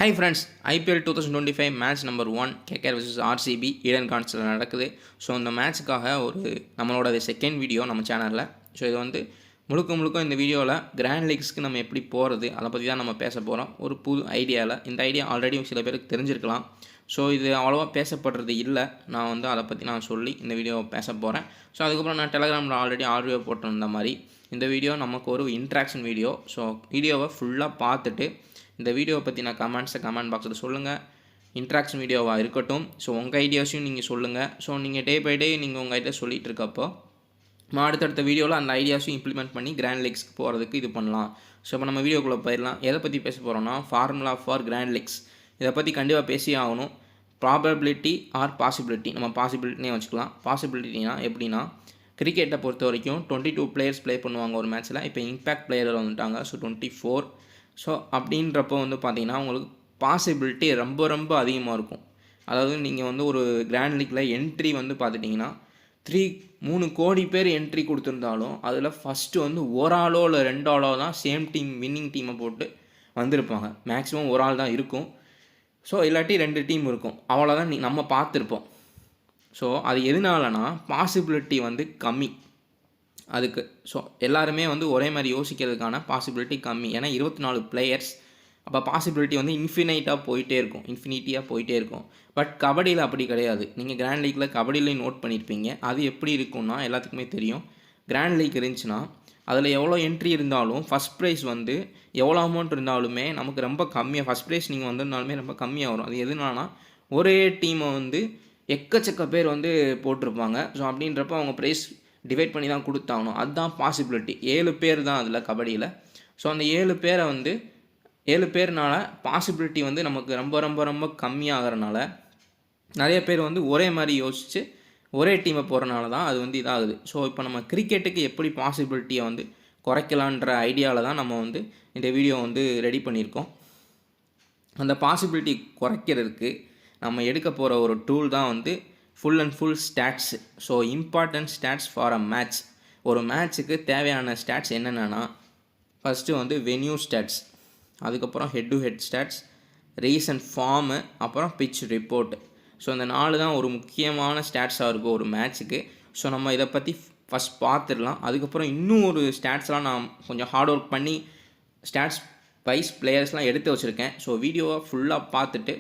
Hi friends, IPL 2025 match number 1 KKR vs RCB Eden கார்ட்ஸில் நடக்குது. So இந்த மேட்ச்சுக்காக நம்மளோட செகண்ட் வீடியோ நம்ம சேனலில். ஸோ இது முழுக்க இந்த வீடியோவில் கிராண்ட் லீக்ஸ்க்கு நம்ம எப்படி போகிறது அதை பற்றி தான் நம்ம பேச போகிறோம். ஒரு புது ஐடியாவில். இந்த ஐடியா ஆல்ரெடி சில பேருக்கு தெரிஞ்சிருக்கலாம். ஸோ இது அவ்வளோவா பேசப்படுறது இல்லை. நான் அதை பற்றி நான் சொல்லி இந்த வீடியோவை பேச போகிறேன். ஸோ அதுக்கப்புறம் நான் டெலகிராமில் ஆல்ரெடி ஆடியோ போட்டிருந்த மாதிரி இந்த வீடியோ நமக்கு ஒரு இன்ட்ராக்ஷன் வீடியோ. ஸோ வீடியோவை ஃபுல்லாக பார்த்துட்டு இந்த வீடியோவை பற்றி நான் கமெண்ட் பாக்ஸில் சொல்லுங்கள். இன்ட்ராக்ஷன் வீடியோவாக இருக்கட்டும். ஸோ உங்கள் ஐடியாஸையும் நீங்கள் சொல்லுங்கள். ஸோ நீங்கள் டே பை டே நீங்கள் உங்கள் ஐடியா சொல்லிகிட்டு இருக்கப்போ நான் அடுத்தடுத்த வீடியோவில் அந்த ஐடியாஸையும் இம்ப்ளிமெண்ட் பண்ணி கிராண்ட் லீக்ஸ்க்கு போகிறதுக்கு இது பண்ணலாம். ஸோ இப்போ நம்ம வீடியோக்குள்ளே போயிடலாம். எதை பற்றி பேச போகிறோன்னா ஃபார்முலா ஃபார் கிராண்ட் லீக்ஸ். இதை பற்றி கண்டிப்பாக பேசி ஆகணும். ப்ராபபிலிட்டி ஆர் பாசிபிலிட்டி, நம்ம பாசிபிலிட்டினே வச்சுக்கலாம். பாசிபிலிட்டினா எப்படின்னா, கிரிக்கெட்டை பொறுத்த வரைக்கும் 22 பிளேயர்ஸ் ப்ளே பண்ணுவாங்க ஒரு மேட்ச்சில். இப்போ இம்பேக்ட் பிளேயர் வந்துட்டாங்க. ஸோ 24. ஸோ அப்படின்றப்போ பார்த்தீங்கன்னா உங்களுக்கு பாசிபிலிட்டி ரொம்ப அதிகமாக இருக்கும். அதாவது நீங்கள் ஒரு கிராண்ட் லீக்கில் என்ட்ரி பார்த்துட்டிங்கன்னா 3 கோடி பேர் என்ட்ரி கொடுத்துருந்தாலும் அதில் ஃபஸ்ட்டு ஒரு ஆளோ இல்லை 2 ஆளோ தான் சேம் டீம் வின்னிங் டீமை போட்டு வந்திருப்பாங்க. மேக்ஸிமம் ஒரு ஆள் தான் இருக்கும். ஸோ இல்லாட்டி 2 டீம் இருக்கும். அவ்வளோதான் நம்ம பார்த்துருப்போம். ஸோ அது எதனாலனா பாசிபிலிட்டி கம்மி அதுக்கு. ஸோ எல்லாருமே ஒரே மாதிரி யோசிக்கிறதுக்கான பாசிபிலிட்டி கம்மி. ஏன்னா 24 பிளேயர்ஸ். அப்போ பாசிபிலிட்டி இன்ஃபினிட்டியாக போயிட்டே இருக்கும். பட் கபடியில் அப்படி கிடையாது. நீங்கள் கிராண்ட் லீக்கில் கபடியிலையும் நோட் பண்ணியிருப்பீங்க. அது எப்படி இருக்குன்னா எல்லாத்துக்குமே தெரியும். கிராண்ட் லீக் இருந்துச்சுன்னா அதில் எவ்வளோ என்ட்ரி இருந்தாலும் ஃபஸ்ட் ப்ரைஸ் எவ்வளோ அமௌண்ட் இருந்தாலுமே நமக்கு ரொம்ப கம்மியாக, ஃபஸ்ட் ப்ரைஸ் நீங்கள் வந்திருந்தாலுமே ரொம்ப கம்மியாக வரும். அது எதுனானா ஒரே டீமை எக்கச்சக்க பேர் போட்டிருப்பாங்க. ஸோ அப்படின்றப்ப அவங்க ப்ரைஸ் டிவைட் பண்ணி தான் கொடுத்தாகணும். அதுதான் பாசிபிலிட்டி. 7 பேர் தான் அதில் கபடியில். ஸோ அந்த 7 பேரை 7 பேர்னால பாசிபிலிட்டி நமக்கு ரொம்ப கம்மியாகிறனால நிறைய பேர் ஒரே மாதிரி யோசித்து ஒரே டீமை போகிறனால தான் அது இதாகுது. ஸோ இப்போ நம்ம கிரிக்கெட்டுக்கு எப்படி பாசிபிலிட்டியை குறைக்கலான்ற ஐடியாவில் தான் நம்ம இந்த வீடியோ ரெடி பண்ணியிருக்கோம். அந்த பாசிபிலிட்டி குறைக்கிறதுக்கு நம்ம எடுக்க போகிற ஒரு டூல் தான் full and full stats. So important stats for a match. ஒரு மேட்ச்சுக்கு தேவையான ஸ்டாட்ஸ் என்னென்னா, ஃபஸ்ட்டு வென்யூ ஸ்டாட்ஸ், அதுக்கப்புறம் head to head stats, recent form, அப்புறம் பிட்ச் ரிப்போர்ட்டு. ஸோ இந்த 4 தான் ஒரு முக்கியமான ஸ்டாட்ஸாக இருக்கும் ஒரு மேட்ச்சுக்கு. ஸோ நம்ம இதை பற்றி ஃபஸ்ட் பார்த்துடலாம். அதுக்கப்புறம் இன்னும் ஒரு ஸ்டாட்ஸ்லாம் நான் கொஞ்சம் ஹார்ட் ஒர்க் பண்ணி ஸ்டாட்ஸ் வைஸ் பிளேயர்ஸ்லாம் எடுத்து வச்சுருக்கேன். ஸோ வீடியோவை ஃபுல்லாக பார்த்துட்டு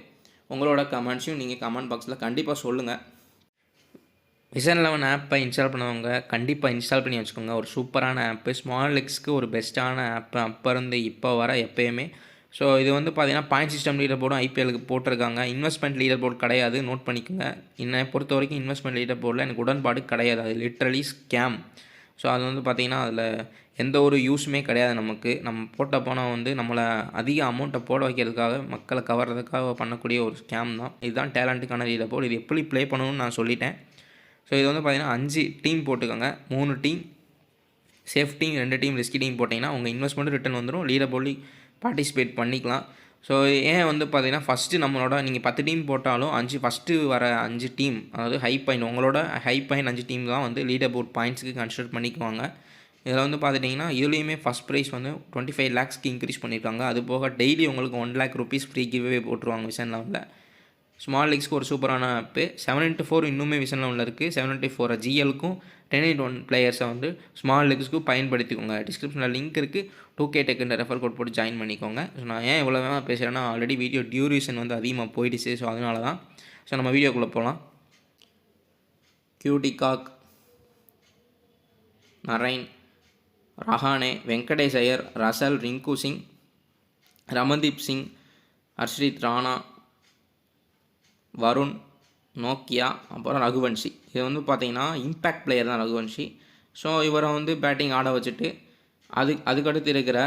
உங்களோட கமெண்ட்ஸையும் நீங்கள் கமெண்ட் பாக்ஸில் கண்டிப்பாக சொல்லுங்கள். Vision 11 ஆப்பை இன்ஸ்டால் பண்ணவங்க கண்டிப்பாக இன்ஸ்டால் பண்ணி வச்சுக்கோங்க. ஒரு சூப்பரான ஆப்பு. ஸ்மால் லீக்ஸ்க்கு ஒரு பெஸ்ட்டான ஆப்பு அப்போ இருந்து இப்போ வர எப்போயுமே. ஸோ இது பார்த்தீங்கன்னா பாயிண்ட் சிஸ்டம் லீடர் போர்டும் ஐபிஎலுக்கு போட்டிருக்காங்க. இன்வெஸ்ட்மெண்ட் லீடர் போர்டு கிடையாது, நோட் பண்ணிக்கோங்க. என்னை பொறுத்த வரைக்கும் இன்வெஸ்ட்மெண்ட் லீடர் போர்டில் எனக்கு உடன்பாடு கிடையாது. அது லிட்ரலி ஸ்கேம். ஸோ அது பார்த்திங்கன்னா அதில் எந்த ஒரு யூஸுமே கிடையாது. நம்ம போட்ட போனால் நம்மளை அதிக அமௌண்ட்டை போட வைக்கிறதுக்காக, மக்களை கவர்றதுக்காக பண்ணக்கூடிய ஒரு ஸ்கேம் தான். இதுதான் டேலண்ட்டுக்கான லீடர் போர்டு. இது எப்படி ப்ளே பண்ணணும்னு நான் சொல்லிட்டேன். ஸோ இது பார்த்திங்கன்னா 5 டீம் போட்டுக்கோங்க. 3 team safe team, 2 team risky team போட்டிங்கன்னா உங்கள் இன்வெஸ்ட்மெண்ட்டும் ரிட்டர்ன் வந்துடும். லீடர் போர்டில் பார்ட்டிசிபேட் பண்ணிக்கலாம். ஸோ ஏன் பார்த்திங்கன்னா ஃபஸ்ட்டு நம்மளோட நீங்கள் 10 டீம் போட்டாலும் ஃபஸ்ட்டு வர 5 டீம், அதாவது ஹை பாயிண்ட், உங்களோட ஹை பாயிண்ட் 5 டீம் தான் லீடர் போர்ட் பாயிண்ட்ஸுக்கு கன்சிடர் பண்ணிக்குவாங்க. இதில் பார்த்துட்டிங்கன்னா இதுலேயுமே ஃபஸ்ட் ப்ரைஸ் 25 lakhsக்கு இன்க்ரீஸ் பண்ணியிருக்காங்க. அது போக டெய்லி உங்களுக்கு 1 lakh rupees ஃப்ரீ கிவ்வே போட்டுருவாங்க Vision 11. ஸ்மால் லீக்ஸ்க்கு ஒரு சூப்பரான ஆப்பு. 7x4 இன்னுமே Vision 11 இருக்குது. 7x4 ஜிஎலுக்கும் 10x1 பிளேயர்ஸை ஸ்மால் லீக்ஸ்க்கும் பயன்படுத்திக்கோங்க. டிஸ்கிரிப்ஷனில் லிங்க் இருக்குது. 2K டெக்குன்ற ரெஃபர் கோட் போட்டு ஜாயின் பண்ணிக்கோங்க. ஸோ நான் ஏன் இவ்வளோ வேணால் பேசுகிறேன்னா, ஆல்ரெடி வீடியோ டியூரேஷன் அதிகமாக போயிடுச்சு. ஸோ அதனால தான். ஸோ நம்ம வீடியோக்குள்ளே போகலாம். Q de Kock, Narine, Rahane, Venkatesh Iyer, Russell, Rinku Singh, Ramandeep Singh, Harshdeep Rana, Varun, நோக்கியா, அப்புறம் ரகுவன்ஷி. இது பார்த்திங்கன்னா இம்பேக்ட் பிளேயர் தான் ரகுவன்ஷி. ஸோ இவரை பேட்டிங் ஆட வச்சுட்டு அதுக்கடுத்து இருக்கிற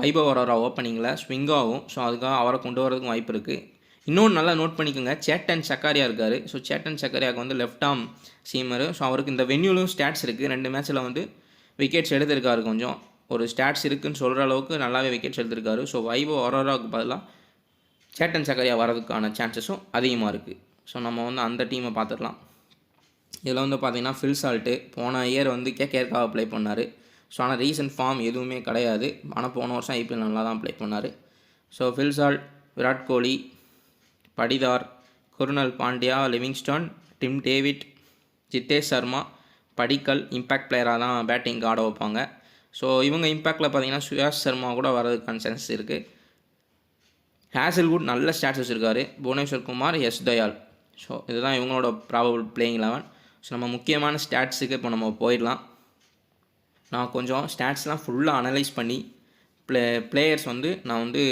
வைபவ் அரோரா ஓப்பனிங்கில் ஸ்விங் ஆகும். ஸோ அதுக்காக அவரை கொண்டு வரதுக்கும் வாய்ப்பு இருக்குது. இன்னொன்று நல்லா நோட் பண்ணிக்கோங்க, சேட்டன் சக்காரியா இருக்கார். ஸோ சேட்டன் சக்காரியாவுக்கு லெஃப்ட் ஆர்ம் சீமரு. ஸோ அவருக்கு இந்த வென்யூலும் ஸ்டாட்ஸ் இருக்குது. 2 மேட்ச்சில் விக்கெட்ஸ் எடுத்திருக்காரு. கொஞ்சம் ஒரு ஸ்டாட்ஸ் இருக்குதுன்னு சொல்கிற அளவுக்கு நல்லாவே விக்கெட்ஸ் எடுத்திருக்காரு. ஸோ வைபவ் அரோராவுக்கு பதிலாக சேட்டன் சக்காரியா வரதுக்கான சான்சஸும் அதிகமாக இருக்குது. ஸோ நம்ம அந்த டீமை பார்த்துடலாம். இதில் பார்த்திங்கன்னா ஃபில் சால்ட்டு போன இயர் கேகேஆருக்காக ப்ளே பண்ணார். ஸோ ஆனால் ரீசன்ட் ஃபார்ம் எதுவுமே கிடையாது. ஆனால் போன வருஷம் ஐபிஎல் நல்லா தான் ப்ளே பண்ணார். So Phil Salt, Virat Kohli, Patidar, Krunal Pandya, Livingstone, Tim David, Jitesh Sharma, Padikkal impact பிளேயராக தான் பேட்டிங் ஆட வைப்பாங்க. ஸோ இவங்க இம்பேக்டில் பார்த்தீங்கன்னா சுயாஷ் சர்மா கூட வரதுக்கான சான்சஸ் இருக்குது. ஹேசல்வுட் நல்ல ஸ்டாட்ஸ் வச்சுருக்காரு. புவனேஸ்வர் குமார், எஸ் தயால். ஸோ இதுதான் இவங்களோட ப்ராபபிள் பிளேயிங் 11. ஸோ நம்ம முக்கியமான ஸ்டாட்ஸுக்கு இப்போ நம்ம போயிடலாம். நான் கொஞ்சம் ஸ்டாட்ஸ்லாம் ஃபுல்லாக அனலைஸ் பண்ணி பிளேயர்ஸ் வந்து நான் வந்து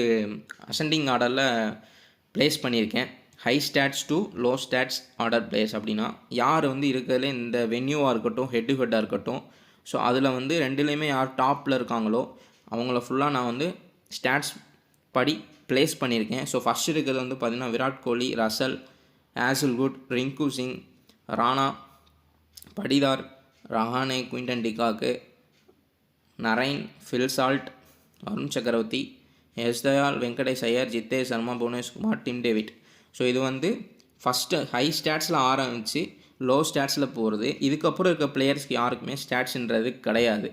அசெண்டிங் ஆர்டரில் ப்ளேஸ் பண்ணியிருக்கேன். High stats to low stats order players அப்படின்னா யார் வந்து இருக்கிறதுல இந்த வென்யூவாக இருக்கட்டும், ஹெட் டு ஹெட்டாக இருக்கட்டும், ஸோ அதில் வந்து ரெண்டுலேயுமே யார் டாப்பில் இருக்காங்களோ அவங்கள ஃபுல்லாக நான் வந்து ஸ்டாட்ஸ் படி ப்ளேஸ் பண்ணியிருக்கேன். ஸோ ஃபஸ்ட் இருக்கிறது வந்து பார்த்திங்கன்னா Virat Kohli, Russell, Hazlewood, Rinku Singh, Rana, Patidar, Rahane, Quinton de Kock, Narine, Phil Salt, Varun Chakravarthy, S Dayal, Venkatesh Iyer, Jitesh Sharma, Bhuvanesh Kumar, Tim David. So இது வந்து ஃபஸ்ட்டு ஹை ஸ்டாட்ஸில் ஆரம்பித்து லோ ஸ்டாட்ஸில் போகிறது. இதுக்கப்புறம் இருக்க பிளேயர்ஸ்க்கு யாருக்குமே ஸ்டாட்ஸுன்றது கிடையாது.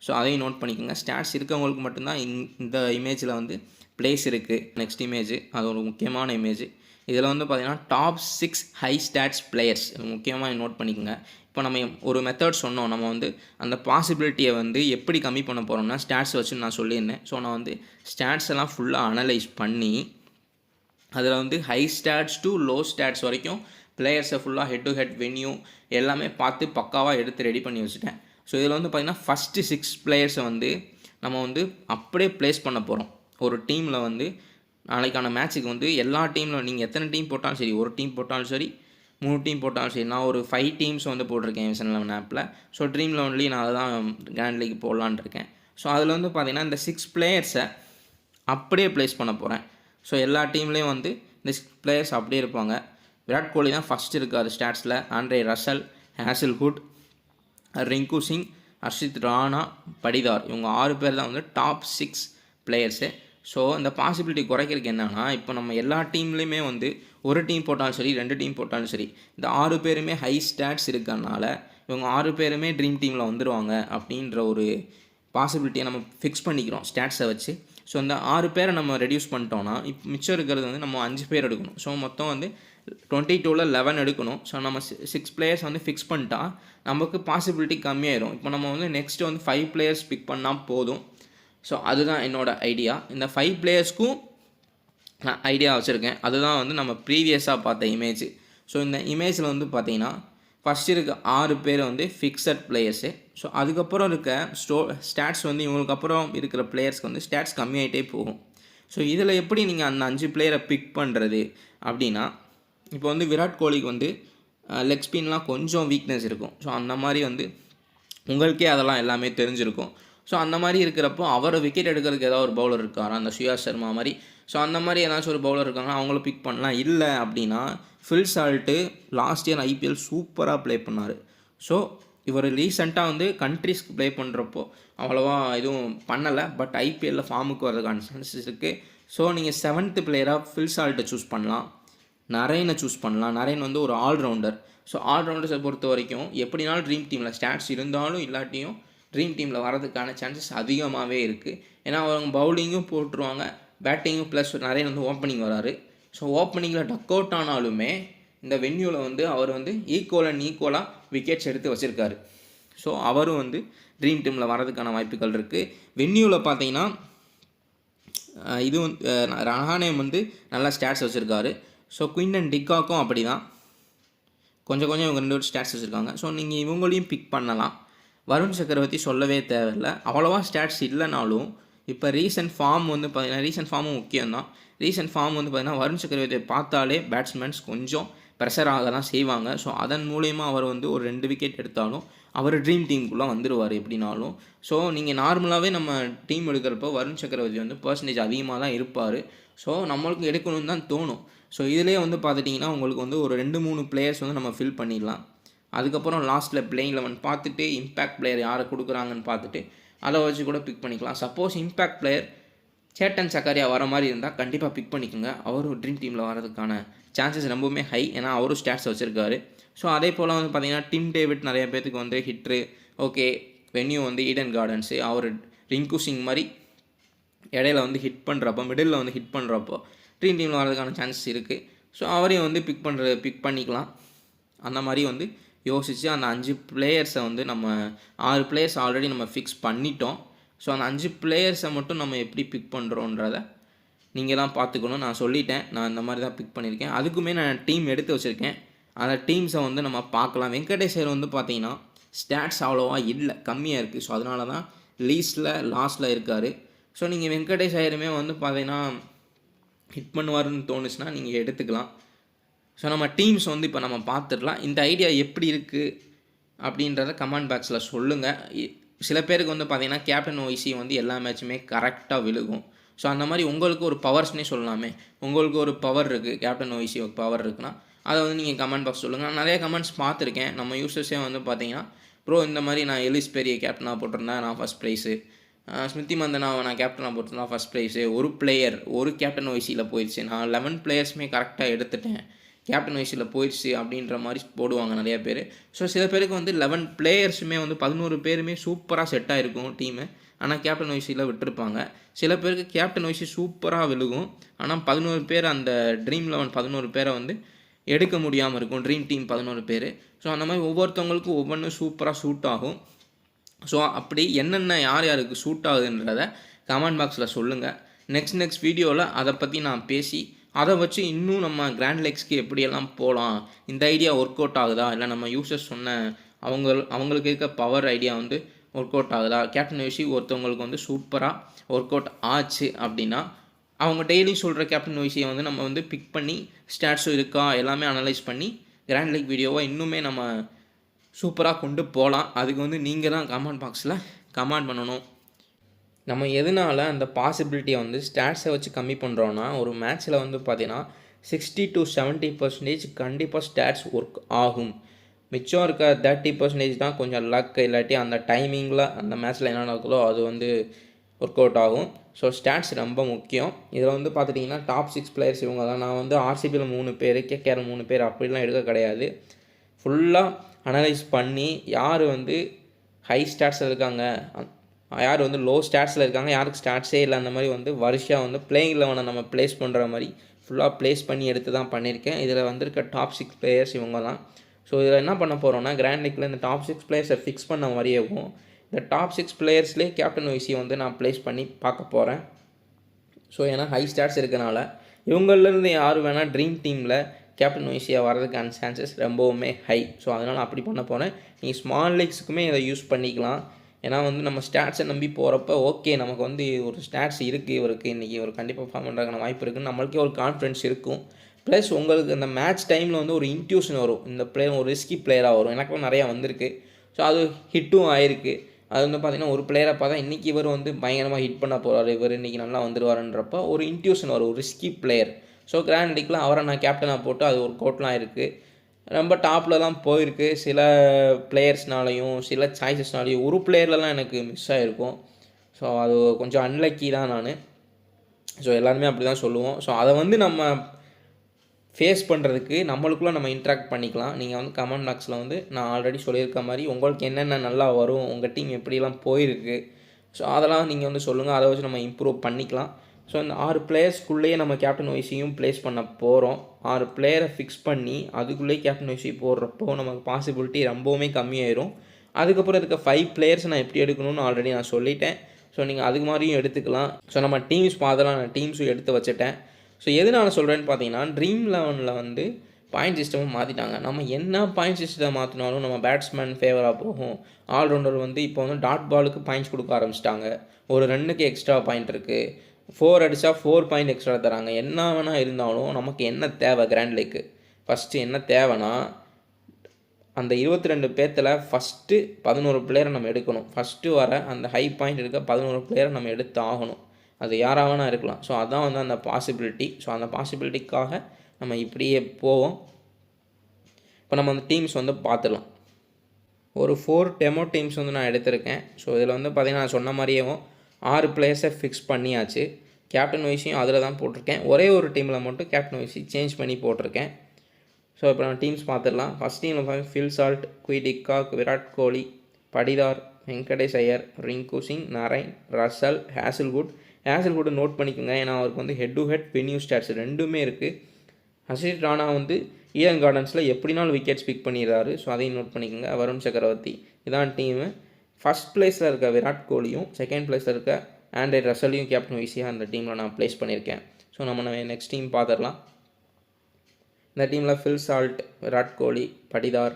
ஸோ அதையும் நோட் பண்ணிக்கோங்க. ஸ்டாட்ஸ் இருக்கவங்களுக்கு மட்டும்தான் இந்த இமேஜில் வந்து பிளேஸ் இருக்குது. நெக்ஸ்ட் இமேஜ் அது ஒரு முக்கியமான இமேஜ். இதில் வந்து பார்த்திங்கன்னா டாப் 6 ஹை ஸ்டாட்ஸ் பிளேயர்ஸ் முக்கியமாக நோட் பண்ணிக்கோங்க. இப்போ நம்ம ஒரு மெத்தட் சொன்னோம். நம்ம வந்து அந்த பாசிபிலிட்டியை வந்து எப்படி கம்மி பண்ண போகிறோம்னா ஸ்டாட்ஸ் வச்சு நான் சொல்லியிருந்தேன். ஸோ நான் வந்து ஸ்டாட்ஸ் எல்லாம் ஃபுல்லாக அனலைஸ் பண்ணி அதில் வந்து high stats to low stats வரைக்கும் பிளேயர்ஸை ஃபுல்லாக ஹெட் டு ஹெட் வென்யூ எல்லாமே பார்த்து பக்காவாக எடுத்து ரெடி பண்ணி வச்சுட்டேன். ஸோ இதில் வந்து பார்த்திங்கன்னா ஃபஸ்ட்டு 6 பிளேயர்ஸை வந்து நம்ம வந்து அப்படியே ப்ளேஸ் பண்ண போகிறோம். ஒரு டீமில் வந்து நாளைக்கான மேட்ச்சுக்கு வந்து எல்லா டீமில் நீங்கள் எத்தனை டீம் போட்டாலும் சரி, ஒரு டீம் போட்டாலும் சரி, 3 டீம் போட்டாலும் சரி, நான் ஒரு 5 டீம்ஸ் வந்து போட்டிருக்கேன் விசன் 11 ஆப்பில். ஸோ ட்ரீம் லெவன்லேயே நான் அதை தான் கிராண்ட் லீக் போடலான் இருக்கேன். ஸோ அதில் வந்து பார்த்திங்கன்னா இந்த 6 பிளேயர்ஸை அப்படியே ப்ளேஸ் பண்ண போகிறேன். ஸோ எல்லா டீம்லேயும் வந்து இந்த 6 பிளேயர்ஸ் அப்படியே இருப்பாங்க. விராட் கோலி தான் ஃபஸ்ட் இருக்கார் ஸ்டாட்ஸில். Andre Russell, Hazlewood, Rinku Singh, Harshit Rana, Patidar, இவங்க 6 பேர் தான் வந்து டாப் 6 பிளேயர்ஸு. ஸோ இந்த பாசிபிலிட்டி குறைக்கிறதுக்கு என்னென்னா, இப்போ நம்ம எல்லா டீம்லேயுமே வந்து ஒரு டீம் போட்டாலும் சரி, 2 டீம் போட்டாலும் சரி, இந்த 6 பேருமே ஹை ஸ்டாட்ஸ் இருக்கிறனால இவங்க 6 பேருமே ட்ரீம் டீமில் வந்துடுவாங்க அப்படின்ற ஒரு பாசிபிலிட்டியை நம்ம ஃபிக்ஸ் பண்ணிக்கிறோம் ஸ்டாட்ஸை வச்சு. ஸோ இந்த 6 பேரை நம்ம ரெடியூஸ் பண்ணிட்டோன்னா இப்போ மிச்சம் இருக்கிறது வந்து நம்ம 5 பேர் எடுக்கணும். ஸோ மொத்தம் வந்து 22ல் 11 எடுக்கணும். ஸோ நம்ம 6 பிளேயர்ஸ் வந்து ஃபிக்ஸ் பண்ணிட்டா நமக்கு பாசிபிலிட்டி கம்மியாயிரும். இப்போ நம்ம வந்து நெக்ஸ்ட்டு வந்து 5 பிளேயர்ஸ் பிக் பண்ணால் போதும். ஸோ அதுதான் என்னோடய ஐடியா. இந்த 5 பிளேயர்ஸ்க்கும் நான் ஐடியா வச்சுருக்கேன். அதுதான் வந்து நம்ம ப்ரீவியஸாக பார்த்த இமேஜ். ஸோ இந்த இமேஜில் வந்து பார்த்திங்கன்னா ஃபஸ்ட் இருக்க 6 பேர் வந்து ஃபிக்ஸட் பிளேயர்ஸு. ஸோ அதுக்கப்புறம் இருக்க ஸ்டாட்ஸ் வந்து இவங்களுக்கு அப்புறம் இருக்கிற பிளேயர்ஸ்க்கு வந்து ஸ்டாட்ஸ் கம்மியாகிட்டே போகும். ஸோ இதில் எப்படி நீங்கள் அந்த 5 பிளேயரை பிக் பண்ணுறது அப்படின்னா, இப்போ வந்து விராட் கோலிக்கு வந்து லெக் ஸ்பின்லாம் கொஞ்சம் வீக்னஸ் இருக்கும். ஸோ அந்த மாதிரி வந்து உங்களுக்கே அதெல்லாம் எல்லாமே தெரிஞ்சிருக்கும். ஸோ அந்த மாதிரி இருக்கிறப்போ அவரை விக்கெட் எடுக்கிறதுக்கு ஏதாவது ஒரு பவுலர் இருக்காரா, அந்த சுயாஷ் சர்மா மாதிரி. ஸோ அந்த மாதிரி ஏதாச்சும் ஒரு பவுலர் இருக்காங்கன்னா அவங்கள பிக் பண்ணலாம். இல்லை அப்படின்னா fill salt last year IPL சூப்பராக ப்ளே பண்ணார். ஸோ இவர் ரீசெண்டாக வந்து கண்ட்ரிஸ்க்கு ப்ளே பண்ணுறப்போ அவ்வளோவா எதுவும் பண்ணலை. பட் ஐபிஎல்லில் ஃபார்முக்கு வரதுக்கான சான்சஸ் இருக்குது. ஸோ நீங்கள் 7th பிளேயராக ஃபில் சால்ட்டை சூஸ் பண்ணலாம். நரேனை சூஸ் பண்ணலாம். நரேன் வந்து ஒரு ஆல்ரவுண்டர். ஸோ ஆல்ரவுண்டர்ஸை பொறுத்த வரைக்கும் எப்படினாலும் ட்ரீம் டீமில் ஸ்டாட்ஸ் இருந்தாலும் இல்லாட்டியும் ட்ரீம் டீமில் வரதுக்கான சான்சஸ் அதிகமாகவே இருக்குது. ஏன்னா அவங்க பவுலிங்கும் போட்டுருவாங்க, பேட்டிங்கும் ப்ளஸ் நரேன் வந்து ஓப்பனிங் வராரு. ஸோ ஓப்பனிங்கில் டக் அவுட் ஆனாலுமே இந்த வென்யூவில் வந்து அவர் வந்து ஈக்குவலாக விக்கெட்ஸ் எடுத்து வச்சுருக்காரு. ஸோ அவரும் வந்து ட்ரீம் டீமில் வரதுக்கான வாய்ப்புகள் இருக்குது. வென்யூவில் பார்த்தீங்கன்னா இது வந்து ரஹானே வந்து நல்லா ஸ்டாட்ஸ் வச்சுருக்காரு. ஸோ குவிண்டன் டிகாக்கும் அப்படி தான் கொஞ்சம் இவங்க 2 ஸ்டாட்ஸ் வச்சுருக்காங்க. ஸோ நீங்கள் இவங்களையும் பிக் பண்ணலாம். வருண் சக்கரவர்த்தி சொல்லவே தேவையில்லை. அவ்வளோவா ஸ்டாட்ஸ் இல்லைனாலும் இப்போ ரீசெண்ட் ஃபார்ம் வந்து பார்த்திங்கன்னா ரீசெண்ட் ஃபார்மும் முக்கியம்தான். ரீசெண்ட் ஃபார்ம் வந்து பார்த்திங்கன்னா வருண் சக்கரவர்த்தியை பார்த்தாலே பேட்ஸ்மேன்ஸ் கொஞ்சம் ப்ரெஷர் ஆக தான் செய்வாங்க. ஸோ அதன் மூலயமா அவர் வந்து ஒரு 2 விக்கெட் எடுத்தாலும் அவர் ட்ரீம் டீமுக்குள்ளே வந்துடுவார் எப்படினாலும். ஸோ நீங்கள் நார்மலாகவே நம்ம டீம் எடுக்கிறப்போ வருண் சக்கரவர்த்தி வந்து பர்சன்டேஜ் அதிகமாக தான் இருப்பார். ஸோ நம்மளுக்கு எடுக்கணும்னு தான் தோணும். ஸோ இதிலே வந்து பார்த்துட்டிங்கன்னா உங்களுக்கு வந்து ஒரு 2-3 பிளேயர்ஸ் வந்து நம்ம ஃபில் பண்ணிடலாம். அதுக்கப்புறம் லாஸ்ட்டில் பிளேயிங் 11 பார்த்துட்டு இம்பேக்ட் பிளேயர் யாரை கொடுக்குறாங்கன்னு பார்த்துட்டு அதை வச்சு கூட பிக் பண்ணிக்கலாம். Suppose impact player Chetan Sakariya வர மாதிரி இருந்தால் கண்டிப்பாக பிக் பண்ணிக்கோங்க. அவரும் ட்ரீம் டீமில் வரதுக்கான சான்சஸ் ரொம்பவுமே ஹை. ஏன்னா அவரும் ஸ்டாட்ஸ் வச்சுருக்காரு. ஸோ அதே போல் வந்து பார்த்திங்கன்னா டிம் டேவிட் நிறைய பேருக்கு வந்து ஹிட்ரு ஓகே. வென்யூ வந்து ஈடன் கார்டன்ஸு. அவர் ரிங்கு சிங் மாதிரி இடையில வந்து ஹிட் பண்ணுறப்போ மிடில் வந்து ஹிட் பண்ணுறப்போ ட்ரீம் டீமில் வரதுக்கான சான்சஸ் இருக்குது. ஸோ அவரையும் வந்து பிக் பண்ணிக்கலாம். அந்த மாதிரி வந்து யோசித்து அந்த 5 பிளேயர்ஸை வந்து நம்ம 6 பிளேயர்ஸ் ஆல்ரெடி நம்ம ஃபிக்ஸ் பண்ணிட்டோம். ஸோ அந்த 5 பிளேயர்ஸை மட்டும் நம்ம எப்படி பிக் பண்ணுறோன்றத நீங்கள் தான் பார்த்துக்கணும். நான் சொல்லிட்டேன், நான் இந்த மாதிரி தான் பிக் பண்ணியிருக்கேன். அதுக்குமே நான் டீம் எடுத்து வச்சுருக்கேன். அந்த டீம்ஸை வந்து நம்ம பார்க்கலாம். வெங்கடேஷ் ஐயர் வந்து பார்த்தீங்கன்னா ஸ்டாட்ஸ் அவ்வளோவா இல்லை, கம்மியாக இருக்குது. ஸோ அதனால தான் லாஸ்ட்டில் இருக்கார். ஸோ நீங்கள் வெங்கடேஷ் ஐயருமே வந்து பார்த்தீங்கன்னா ஹிட் பண்ணுவாருன்னு தோணுச்சுன்னா நீங்கள் எடுத்துக்கலாம். ஸோ நம்ம டீம்ஸ் வந்து இப்போ நம்ம பார்த்துடலாம். இந்த ஐடியா எப்படி இருக்குது அப்படின்றத கமெண்ட் பாக்ஸில் சொல்லுங்கள். சில பேருக்கு வந்து பார்த்தீங்கன்னா கேப்டன் ஒய்சி வந்து எல்லா மேட்சுமே கரெக்டாக விழுகும். ஸோ அந்த மாதிரி உங்களுக்கு ஒரு பவர்ஸ்னே சொல்லலாமே, உங்களுக்கு ஒரு பவர் இருக்குது, கேப்டன் ஒய்சி ஒரு பவர் இருக்குன்னா அதை வந்து நீங்கள் கமெண்ட் பாக்ஸ் சொல்லுங்கள். நான் நிறைய கமெண்ட்ஸ் பார்த்துருக்கேன். நம்ம யூசர்ஸே வந்து பார்த்தீங்கன்னா ப்ரோ இந்த மாதிரி நான் எலிஸ் பெரிய கேப்டனாக போட்டிருந்தேன், நான் ஃபஸ்ட் ப்ரைஸு. ஸ்மிருதி மந்தனாவை நான் கேப்டனாக போட்டிருந்தேன், ஃபஸ்ட் ப்ரைஸு. ஒரு பிளேயர் ஒரு கேப்டன் ஒய்சியில் போயிடுச்சு, நான் 11 பிளேயர்ஸுமே கரெக்டாக எடுத்துட்டேன், கேப்டன் வைஸில் போயிடுச்சு அப்படின்ற மாதிரி போடுவாங்க நிறையா பேர். ஸோ சில பேருக்கு வந்து 11 பிளேயர்ஸுமே வந்து 11 பேருமே சூப்பராக செட் ஆகிருக்கும் டீமு, ஆனால் கேப்டன் வைஸில் விட்டுருப்பாங்க. சில பேருக்கு கேப்டன் வைஸி சூப்பராக விழுகும், ஆனால் 11 பேர் அந்த ட்ரீம் 11 11 பேரை வந்து எடுக்க முடியாமல் இருக்கும், ட்ரீம் டீம் 11 பேர். ஸோ அந்த மாதிரி ஒவ்வொருத்தவங்களுக்கும் ஒவ்வொன்றும் சூப்பராக சூட் ஆகும். ஸோ அப்படி என்னென்ன யார் யாருக்கு சூட் ஆகுதுன்றதை கமெண்ட் பாக்ஸில் சொல்லுங்கள். நெக்ஸ்ட் வீடியோவில் அதை பற்றி நான் பேசி அதை வச்சு இன்னும் நம்ம கிராண்ட் லெக்ஸ்க்கு எப்படியெல்லாம் போகலாம், இந்த ஐடியா ஒர்க் அவுட் ஆகுதா, இல்லை நம்ம யூசர்ஸ் சொன்ன அவங்களுக்கு இருக்க பவர் ஐடியா வந்து ஒர்க் அவுட் ஆகுதா, கேப்டன் வைஸி ஒருத்தவங்களுக்கு வந்து சூப்பராக ஒர்க் அவுட் ஆச்சு அப்படின்னா அவங்க டெய்லி சொல்கிற கேப்டன் வைஸியை வந்து நம்ம வந்து பிக் பண்ணி ஸ்டாட்ஸும் இருக்கா எல்லாமே அனலைஸ் பண்ணி கிராண்ட் லீக் வீடியோவை இன்னுமே நம்ம சூப்பராக கொண்டு போகலாம். அதுக்கு வந்து நீங்கள் தான் கமெண்ட் பாக்ஸில் கமெண்ட் பண்ணணும். நம்ம எதனால் அந்த பாசிபிலிட்டியை வந்து ஸ்டாட்ஸை வச்சு கம்மி பண்ணுறோன்னா, ஒரு மேட்ச்சில் வந்து பார்த்தீங்கன்னா 60 to 70% கண்டிப்பாக ஸ்டாட்ஸ் ஒர்க் ஆகும். மிச்சம் இருக்க 30% தான் கொஞ்சம் லக், இல்லாட்டி அந்த டைமிங்கில் அந்த மேட்ச்சில் என்ன நடக்குதோ அது வந்து ஒர்க் அவுட் ஆகும். ஸோ ஸ்டாட்ஸ் ரொம்ப முக்கியம். இதில் வந்து பார்த்துட்டிங்கன்னா டாப் 6 பிளேயர்ஸ் இவங்க தான். நான் வந்து ஆர்சிபியில் 3 பேர், கேகேஆர் 3 பேர் அப்படிலாம் எடுக்க கிடையாது. ஃபுல்லாக அனலைஸ் பண்ணி யார் வந்து ஹை ஸ்டாட்ஸில் இருக்காங்க, யார் வந்து லோ ஸ்டாட்ஸில் இருக்காங்க, யாருக்கு ஸ்டாட்ஸே இல்லை, அந்த மாதிரி வந்து வருஷம் வந்து பிளேயிங் 11 நம்ம ப்ளேஸ் பண்ணுற மாதிரி ஃபுல்லாக ப்ளேஸ் பண்ணி எடுத்து தான் பண்ணியிருக்கேன். இதில் வந்திருக்க டாப் 6 பிளேயர்ஸ் இவங்க தான். ஸோ இதில் என்ன பண்ண போகிறோன்னா, கிராண்ட் லீக்கில் இந்த டாப் 6 பிளேயர்ஸை ஃபிக்ஸ் பண்ண மாதிரியே இருக்கும். இந்த டாப் 6 பிளேயர்ஸ்லேயே கேப்டன் வைஸியை வந்து நான் ப்ளேஸ் பண்ணி பார்க்க போகிறேன். ஸோ ஏன்னா ஹை ஸ்டாட்ஸ் இருக்கனால இவங்களிலேருந்து யார் வேணால் ட்ரீம் டீமில் கேப்டன் வைஸியாக வர்றதுக்கான சான்சஸ் ரொம்பவுமே ஹை. ஸோ அதனால் அப்படி பண்ண போகிறேன். நீங்கள் ஸ்மால் லீக்ஸுக்குமே இதை யூஸ் பண்ணிக்கலாம். ஏன்னா வந்து நம்ம ஸ்டாட்ஸை நம்பி போகிறப்ப ஓகே நமக்கு வந்து ஒரு ஸ்டாட்ஸ் இருக்குது, இவருக்கு இன்றைக்கி ஒரு கண்டிப்பாக பர்ஃபார்ம் பண்ணுறதுக்கான வாய்ப்பு இருக்குதுன்னு நம்மளுக்கே ஒரு கான்ஃபிடன்ஸ் இருக்கும். ப்ளஸ் உங்களுக்கு அந்த மேட்ச் டைமில் வந்து ஒரு இன்ட்யூஷன் வரும், இந்த பிளேயர் ஒரு ரிஸ்கி பிளேயராக வரும். எனக்கும் நிறையா வந்திருக்கு. ஸோ அது ஹிட்டும் ஆயிருக்கு. அது வந்து பார்த்திங்கன்னா ஒரு பிளேயரை பார்த்தா இன்றைக்கி இவர் வந்து பயங்கரமாக ஹிட் பண்ண போகிறாரு, இவர் இன்றைக்கி நல்லா வந்துடுவாருன்றப்போ ஒரு இன்ட்யூஷன் வரும், ஒரு ரிஸ்கி பிளேயர். ஸோ கிராண்ட் லீக்கில் அவரை நான் கேப்டனாக போட்டு அது ஒரு கோட்லாம் இருக்குது, ரொம்ப டாப்பில் தான் போயிருக்கு. சில பிளேயர்ஸ்னாலையும் சில சாய்ஸஸ்னாலையும் ஒரு பிளேயர்லலாம் எனக்கு மிஸ் ஆகிருக்கும். ஸோ அது கொஞ்சம் அன்லக்கி தான் நான். ஸோ எல்லாருமே அப்படி தான் சொல்லுவோம். ஸோ அதை வந்து நம்ம ஃபேஸ் பண்ணுறதுக்கு நம்மளுக்குள்ளே நம்ம இன்ட்ராக்ட் பண்ணிக்கலாம். நீங்கள் வந்து கமெண்ட் பாக்ஸில் வந்து நான் ஆல்ரெடி சொல்லியிருக்க மாதிரி உங்களுக்கு என்னென்ன நல்லா வரும், உங்கள் டீம் எப்படிலாம் போயிருக்கு, ஸோ அதெல்லாம் நீங்கள் வந்து சொல்லுங்கள். அதை வச்சு நம்ம இம்ப்ரூவ் பண்ணிக்கலாம். ஸோ இந்த 6 பிளேயர்ஸ்க்குள்ளேயே நம்ம கேப்டன் வைஸியும் ப்ளேஸ் பண்ண போகிறோம். 6 பிளேயரை ஃபிக்ஸ் பண்ணி அதுக்குள்ளேயே கேப்டன் வைஸி போடுறப்போ நமக்கு பாசிபிலிட்டி ரொம்பவுமே கம்மியாயிரும். அதுக்கப்புறம் இருக்க 5 பிளேயர்ஸ் நான் எப்படி எடுக்கணும்னு ஆல்ரெடி நான் சொல்லிட்டேன். ஸோ நீங்கள் அதுக்கு மாதிரியும் எடுத்துக்கலாம். ஸோ நம்ம டீம்ஸ் பார்த்தலாம், நான் டீம்ஸும் எடுத்து வச்சுட்டேன். ஸோ எதனால் சொல்கிறேன்னு பார்த்தீங்கன்னா, ட்ரீம் 11 வந்து பாயிண்ட் சிஸ்டமும் மாற்றிட்டாங்க. நம்ம என்ன பாயிண்ட் சிஸ்டத்தை மாற்றினாலும் நம்ம பேட்ஸ்மேன் ஃபேவராக போகும். ஆல்ரவுண்டர் வந்து இப்போ வந்து டாட் பாலுக்கு பாயிண்ட்ஸ் கொடுக்க ஆரம்பிச்சிட்டாங்க. ஒரு ரன்னுக்கு எக்ஸ்ட்ரா பாயிண்ட் இருக்குது, 4 அடித்தா 4 பாயிண்ட் எக்ஸ்ட்ரா தராங்க. என்ன வேணால் இருந்தாலும் நமக்கு என்ன தேவை கிராண்ட் லீக்கு, ஃபஸ்ட்டு என்ன தேவைன்னா அந்த 22 பேர்த்தில் ஃபஸ்ட்டு 11 பிளேயரை நம்ம எடுக்கணும். ஃபஸ்ட்டு வர அந்த ஹை பாயிண்ட் இருக்க 11 பிளேயரை நம்ம எடுத்து ஆகணும். அது யாராக வேணால் இருக்கலாம். ஸோ அதுதான் வந்து அந்த பாசிபிலிட்டி. ஸோ அந்த பாசிபிலிட்டிக்காக நம்ம இப்படியே போவோம். இப்போ நம்ம அந்த டீம்ஸ் வந்து பார்த்துடலாம். ஒரு 4 டெமோ டீம்ஸ் வந்து நான் எடுத்திருக்கேன். ஸோ இதில் வந்து பார்த்திங்கன்னா நான் சொன்ன மாதிரியும் 6 பிளேயர்ஸை ஃபிக்ஸ் பண்ணியாச்சு. கேப்டன் வைஸையும் அதில் தான் போட்டிருக்கேன். ஒரே ஒரு டீமில் மட்டும் கேப்டன் வைஸி சேஞ்ச் பண்ணி போட்டிருக்கேன். ஸோ இப்போ நம்ம டீம்ஸ் பார்த்துடலாம். ஃபஸ்ட் டீமில் பார்த்து Phil Salt, Q de Kock, Virat Kohli, Patidar, Venkatesh Iyer, Rinku Singh, Narine, Russell, Hazlewood, Hazlewood note பண்ணிக்கோங்க, ஏன்னா அவருக்கு வந்து head to head venue stats ரெண்டுமே இருக்குது. ஹர்ஷித் ராணா வந்து ஈடன் கார்டன்ஸில் எப்படினாலும் விக்கெட்ஸ் பிக் பண்ணிடுறாரு. ஸோ அதையும் நோட் பண்ணிக்கோங்க. வருண் சக்கரவர்த்தி இதான் டீமு. ஃபஸ்ட் பிளேஸில் இருக்க விராட் கோலியும் செகண்ட் பிளேஸில் இருக்க ஆண்ட்ரே ரசலையும் கேப்டன் வைஸியாக அந்த டீமில் நான் ப்ளேஸ் பண்ணியிருக்கேன். ஸோ நம்ம நெக்ஸ்ட் டீம் பார்த்துடலாம். இந்த டீமில் Phil Salt, Virat Kohli, Patidar,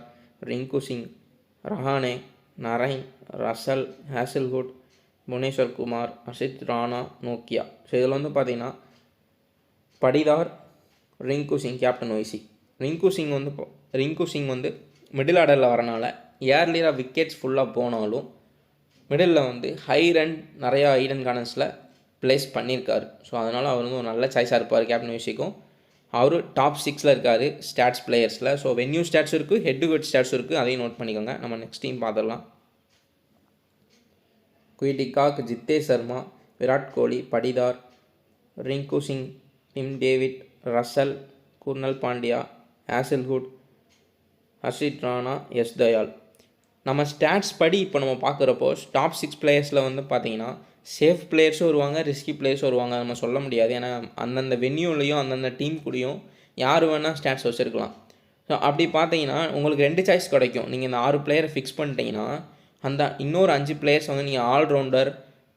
Rinku Singh, Rahane, Narine, Russell, Hazlewood, Bhuvneshwar Kumar, Harshit Rana, நோக்கியா. ஸோ இதில் வந்து பார்த்திங்கன்னா படிதார், ரிங்கு சிங் கேப்டன் வைசி. ரிங்கு சிங் வந்து மிடில் ஆர்டரில் வரனால ஏர்லியராக விக்கெட்ஸ் ஃபுல்லாக போனாலும் மிடில் வந்து ஹை ரன் நிறையா ஈடன் கார்டன்ஸில் ப்ளேஸ் பண்ணியிருக்காரு. ஸோ அதனால் அவர் வந்து ஒரு நல்ல சாய்ஸாக இருப்பார் கேப்டன் வைசிக்கும். அவர் டாப் 6 இருக்கார் ஸ்டாட்ஸ் பிளேயர்ஸில். ஸோ வென்யூ ஸ்டாட்ஸ் இருக்குது, ஹெட் டு ஹெட் ஸ்டாட்ஸ் இருக்குது, அதையும் நோட் பண்ணிக்கோங்க. நம்ம நெக்ஸ்ட் டீம் பார்த்துடலாம். Q de Kock, Jitesh Sharma, Virat Kohli, Patidar, Rinku Singh, Tim David, Russell, Krunal Pandya, Hazlewood, Harshit Rana, S Dayal. நம்ம ஸ்டாட்ஸ் படி இப்போ நம்ம பார்க்குறப்போ டாப் 6 பிளேயர்ஸில் வந்து பார்த்திங்கன்னா சேஃப் பிளேயர்ஸும் வருவாங்க, ரிஸ்கி பிளேயர்ஸும் வருவாங்க. நம்ம சொல்ல முடியாது, ஏன்னா அந்தந்த வென்யூலையும் அந்தந்த டீம் கூடயும் யார் வேணால் ஸ்டாட்ஸ் வச்சுருக்கலாம். ஸோ அப்படி பார்த்தீங்கன்னா உங்களுக்கு 2 சாய்ஸ் கிடைக்கும். நீங்கள் இந்த 6 பிளேயரை ஃபிக்ஸ் பண்ணிட்டீங்கன்னா அந்த இன்னொரு 5 பிளேயர்ஸ் வந்து நீங்கள் ஆல்ரவுண்டர்,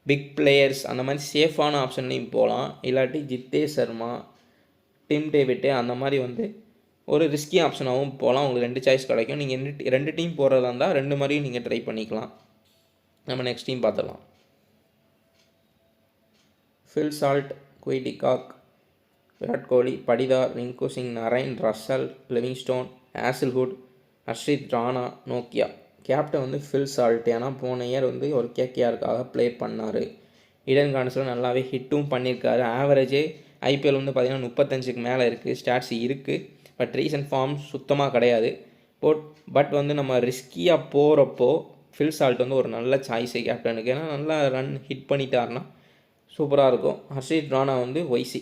பிக் பிளேயர்ஸ் அந்த மாதிரி சேஃபான ஆப்ஷன்லையும் போகலாம். இல்லாட்டி ஜித்தேஷ் சர்மா, டிம் டேவிட்டு அந்த மாதிரி வந்து ஒரு ரிஸ்கி ஆப்ஷனாகவும் போகலாம். உங்களுக்கு 2 சாய்ஸ் கிடைக்கும். நீங்கள் 2 டீம் போகிறதா இருந்தால் 2 மாதிரியும் நீங்கள் ட்ரை பண்ணிக்கலாம். நம்ம நெக்ஸ்ட் டீம் பார்த்துடலாம். Phil Salt, Q de Kock, Virat Kohli, Patidar, Rinku Singh, Narine, Russell, Livingstone, Hazlewood, Harshit Rana, நோக்கியா. கேப்டன் வந்து ஃபில் சால்ட், ஏன்னா போன இயர் வந்து ஒரு கேகேஆருக்காக ப்ளே பண்ணார். ஈடன் கார்டன்ஸில் நல்லாவே ஹிட்டும் பண்ணியிருக்காரு. ஆவரேஜே ஐபிஎல் வந்து பார்த்திங்கன்னா 35க்கு மேலே இருக்குது, ஸ்டாட்ஸ் இருக்குது. பட் ரீசன்ட் ஃபார்ம் சுத்தமாக கிடையாது. பட் வந்து நம்ம ரிஸ்கியாக போகிறப்போ ஃபில் சால்ட் வந்து ஒரு நல்ல சாய்ஸு கேப்டனுக்கு. ஏன்னா நல்லா ரன் ஹிட் பண்ணிட்டாருன்னா சூப்பராக இருக்கும். ஹர்ஷித் ராணா வந்து வைசி.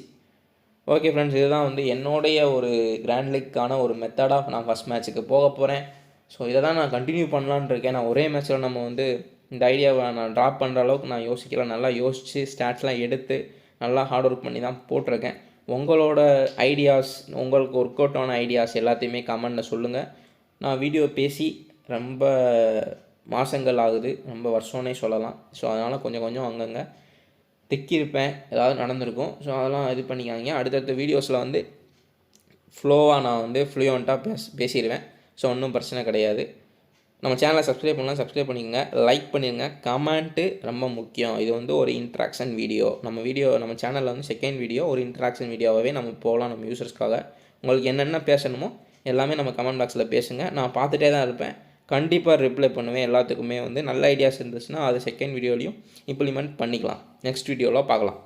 ஓகே ஃப்ரெண்ட்ஸ், இதுதான் வந்து என்னுடைய ஒரு கிராண்ட் லீக்கான ஒரு மெத்தடாக நான் ஃபஸ்ட் மேட்ச்சுக்கு போக போகிறேன். ஸோ இதை தான் நான் கண்டினியூ பண்ணலான்னு இருக்கேன். நான் ஒரே மேட்ச்சில் நம்ம வந்து இந்த ஐடியாவை நான் ட்ராப் பண்ணுற அளவுக்கு நான் யோசிக்கல. நல்லா யோசித்து ஸ்டாட்ஸ்லாம் எடுத்து நல்லா ஹார்ட் ஒர்க் பண்ணி தான் போட்டிருக்கேன். உங்களோட ஐடியாஸ், உங்களுக்கு ஒர்க் அவுட் ஆன ஐடியாஸ் எல்லாத்தையுமே கமெண்டில் சொல்லுங்கள். நான் வீடியோ பேசி ரொம்ப மாதங்கள் ஆகுது, ரொம்ப வருஷம்னே சொல்லலாம். ஸோ அதனால் கொஞ்சம் அங்கங்கே திக்கியிருப்பேன், ஏதாவது நடந்திருக்கும். ஸோ அதெல்லாம் இது பண்ணிக்காங்க. அடுத்தடுத்த வீடியோஸில் வந்து ஃப்ளோவாக நான் வந்து ஃப்ளூயண்ட்டாக பேசிடுவேன். ஸோ ஒன்றும் பிரச்சனை கிடையாது. நம்ம சேனலை சப்ஸ்கிரைப் பண்ணலாம், சப்ஸ்கிரைப் பண்ணிக்கோங்க, லைக் பண்ணிடுங்க. கமெண்ட்டு ரொம்ப முக்கியம். இது வந்து ஒரு இன்ட்ராக்ஷன் வீடியோ. நம்ம சேனலில் வந்து செகண்ட் வீடியோ ஒரு இன்ட்ராக்ஷன் வீடியோவாகவே நம்ம போகலாம் நம்ம யூசர்ஸ்க்காக. உங்களுக்கு என்னென்ன பேசணுமோ எல்லாமே நம்ம கமெண்ட் பாக்ஸில் பேசுங்க. நான் பார்த்துட்டே தான் இருப்பேன், கண்டிப்பாக ரிப்ளை பண்ணுவேன். எல்லாத்துக்குமே வந்து நல்ல ஐடியாஸ் இருந்துச்சுன்னா அது செகண்ட் வீடியோலையும் இம்ப்ளிமெண்ட் பண்ணிக்கலாம். நெக்ஸ்ட் வீடியோவில் பார்க்கலாம்.